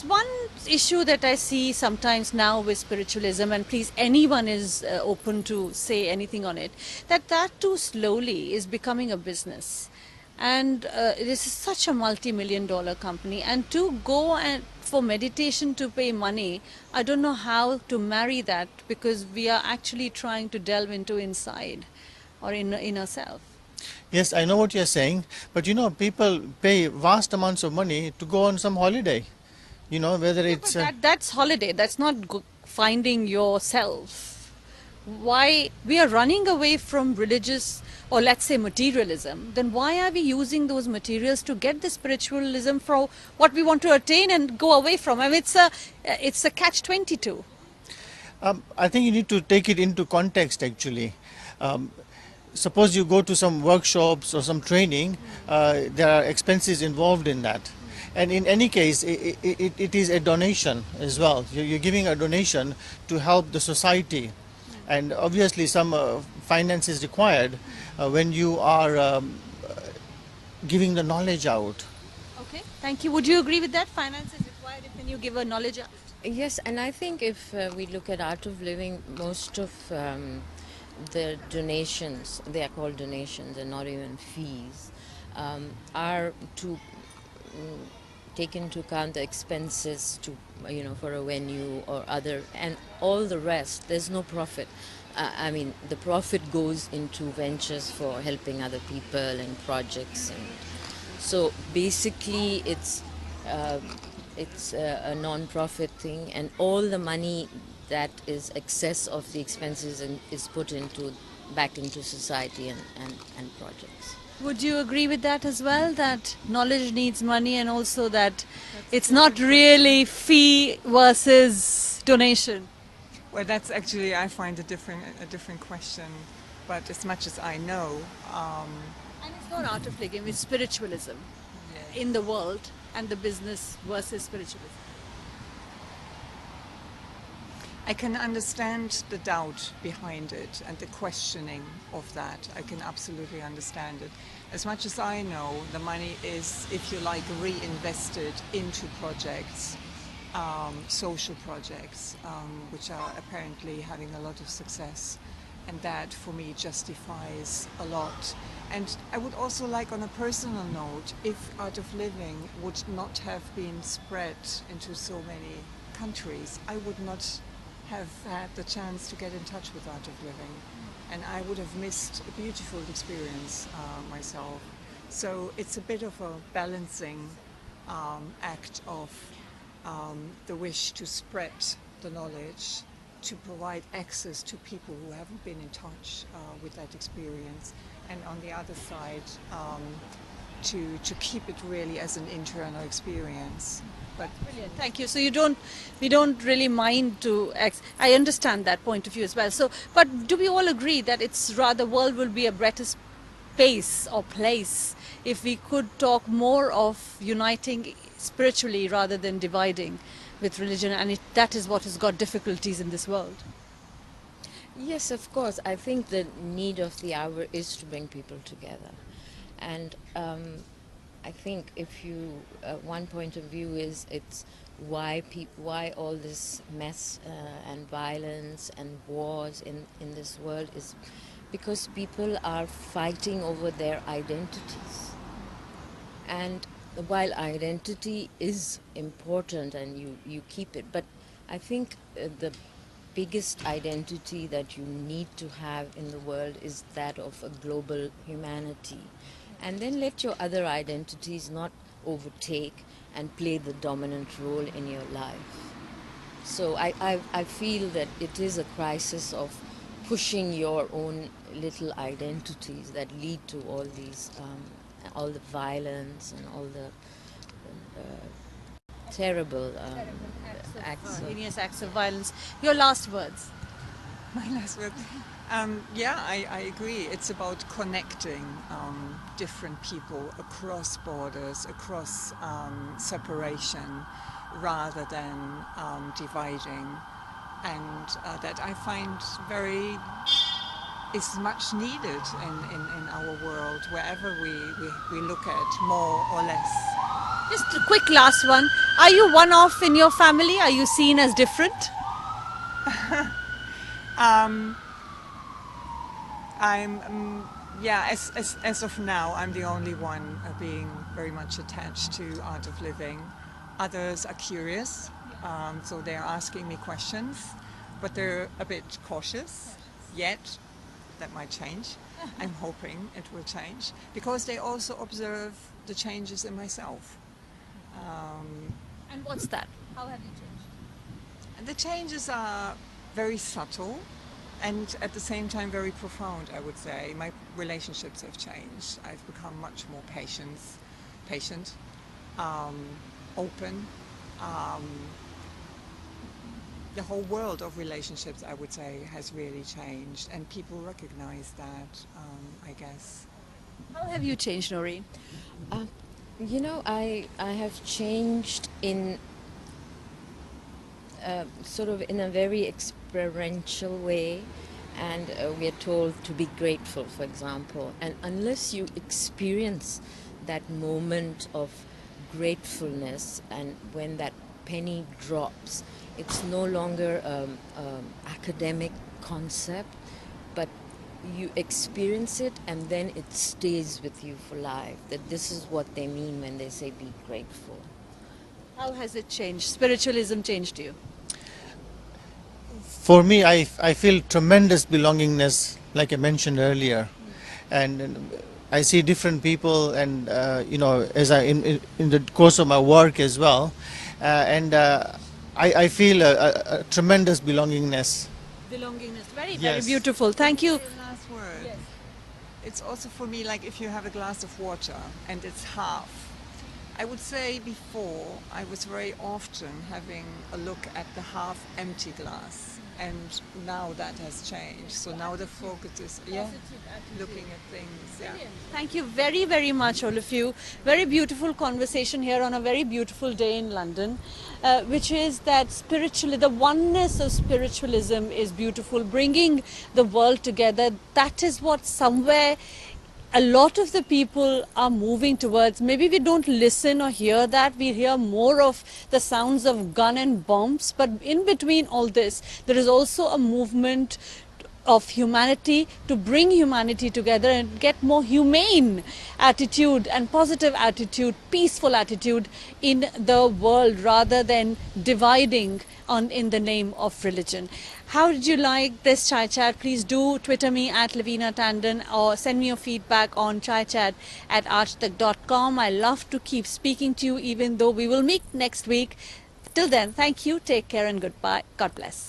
one issue that I see sometimes now with spiritualism, and please, anyone is open to say anything on it, that too slowly is becoming a business. And this is such a multi-million dollar company, and to go and for meditation to pay money, I don't know how to marry that, because we are actually trying to delve into inside or in ourselves. Yes, I know what you're saying, but people pay vast amounts of money to go on some holiday. Whether Yeah, it's but that's holiday. That's not finding yourself. Why we are running away from religious, or let's say materialism, then why are we using those materials to get the spiritualism for what we want to attain and go away from? I mean, it's a catch 22. I think you need to take it into context actually. Um, Suppose you go to some workshops or some training, there are expenses involved in that. And in any case, it is a donation as well. You're giving a donation to help the society. And obviously, some finance is required when you are giving the knowledge out. Okay, thank you. Would you agree with that? Finance is required if when you give a knowledge out. Yes, and I think if we look at Art of Living, most of the donations, they are called donations and not even fees, are to take into account the expenses to, for a venue or other, and all the rest, there's no profit. I mean, the profit goes into ventures for helping other people and projects, and so basically it's a non-profit thing, and all the money that is excess of the expenses is put into back into society and projects. Would you agree with that as well, that knowledge needs money, and also that it's not really fee versus donation? Well, that's actually, I find a different question. But as much as I know, And it's not art of living, it's spiritualism yeah. in the world, and the business versus spiritualism. I can understand the doubt behind it and the questioning of that. I can absolutely understand it. As much as I know, the money is, if you like, reinvested into projects, social projects, which are apparently having a lot of success. And that, for me, justifies a lot. And I would also like, on a personal note, if Art of Living would not have been spread into so many countries, I would not have had the chance to get in touch with Art of Living, and I would have missed a beautiful experience myself. So it's a bit of a balancing act of the wish to spread the knowledge, to provide access to people who haven't been in touch with that experience, and on the other side, to keep it really as an internal experience. But Brilliant, thank you. So we don't really mind to. I understand that point of view as well. So, but do we all agree that it's rather world will be a better space or place if we could talk more of uniting spiritually rather than dividing with religion, and that is what has got difficulties in this world. Yes, of course. I think the need of the hour is to bring people together. And I think if you, one point of view is it's why all this mess and violence and wars in this world is because people are fighting over their identities. And while identity is important and you keep it, but I think the biggest identity that you need to have in the world is that of a global humanity. And then let your other identities not overtake and play the dominant role in your life. So I feel that it is a crisis of pushing your own little identities that lead to all these, all the violence and all the terrible acts of Heinous acts of violence. Your last words. my last word. Yeah, I agree. It's about connecting different people across borders, across separation, rather than dividing. And that I find is much needed in our world, wherever we look at, more or less. Just a quick last one. Are you one off in your family? Are you seen as different? I'm, yeah, as of now, I'm the only one being very much attached to art of living. Others are curious, so they're asking me questions, but they're a bit cautious yet. That might change. I'm hoping it will change because they also observe the changes in myself. And what's that? How have you changed? The changes are very subtle and at the same time very profound, I would say. My relationships have changed. I've become much more patient, open. Um, the whole world of relationships, I would say, has really changed, and people recognize that, I guess. How have you changed, Noreen? You know, I have changed in sort of in a very experiential way, and we are told to be grateful, for example. And unless you experience that moment of gratefulness, and when that penny drops, it's no longer academic concept, but you experience it and then it stays with you for life, that this is what they mean when they say be grateful. How has it changed? Spiritualism changed you? For me, I feel tremendous belongingness, like I mentioned earlier, and I see different people, and as in the course of my work as well, and I feel a tremendous belongingness. Belongingness. Very, very Yes. beautiful. Thank you. Last word. It's also for me like if you have a glass of water and it's half. I would say before I was very often having a look at the half empty glass, and now that has changed. So now the focus is looking at things. Yeah. Thank you very, very much, all of you. Very beautiful conversation here on a very beautiful day in London, which is that the oneness of spiritualism is beautiful, bringing the world together. That is what somewhere a lot of the people are moving towards. Maybe we don't listen or hear that. We hear more of the sounds of gun and bombs. But in between all this, there is also a movement of humanity to bring humanity together and get more humane attitude and positive attitude, peaceful attitude in the world rather than dividing in the name of religion. How did you like this chai chat? Please do Twitter me at Lavina Tandon or send me your feedback on chaichat@architect.com. I love to keep speaking to you even though we will meet next week. Till then, thank you, take care and goodbye. God bless.